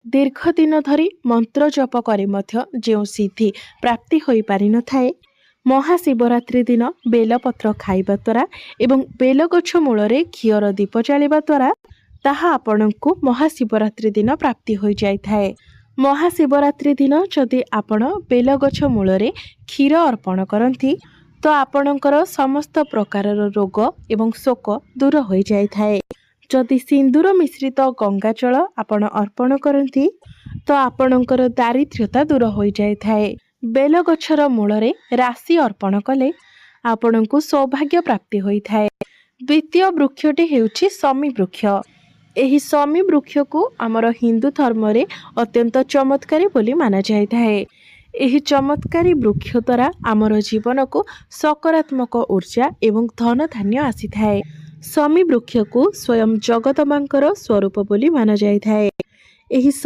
दीर्घ दिन धरी मंत्र जप करे मध्य जो सिद्धि प्राप्ति होई पारि न थाए, महाशिवरात्रि दिन बेलपत्र खाइबा द्वारा एवं बेलगछ मूल घीर दीप जालिबा द्वारा ताहा आपणको महाशिवरात्रि दिन प्राप्ति होई जाय थाए। महाशिवरात्रि दिन जदि आपण बेलगछ मूल क्षीर अर्पण करती तो आपणकर समस्त प्रकार रोग एवं शोक दूर हो जाय थाए। जदि सिंदूर मिश्रित गंगाजल आपण अर्पण करती तो आपणकर दारिद्र्यता दूर हो जाय थाए। बेलगछर मूल राशि अर्पण कले आपणको सौभाग्य प्राप्ति होई थाए। द्वितीय वृक्षटी हेउछि शमी वृक्ष। एही शमी वृक्ष को आमर हिंदू धर्म रे अत्यंत चमत्कारी बोली माना जाय थाए। एही चमत्कारी वृक्ष द्वारा आमर जीवन को सकारात्मक ऊर्जा एवं धन धान्य आसी थाए। शमी वृक्ष को स्वयं जगदम्बांकर स्वरूप बोली माना जाय थाए। एही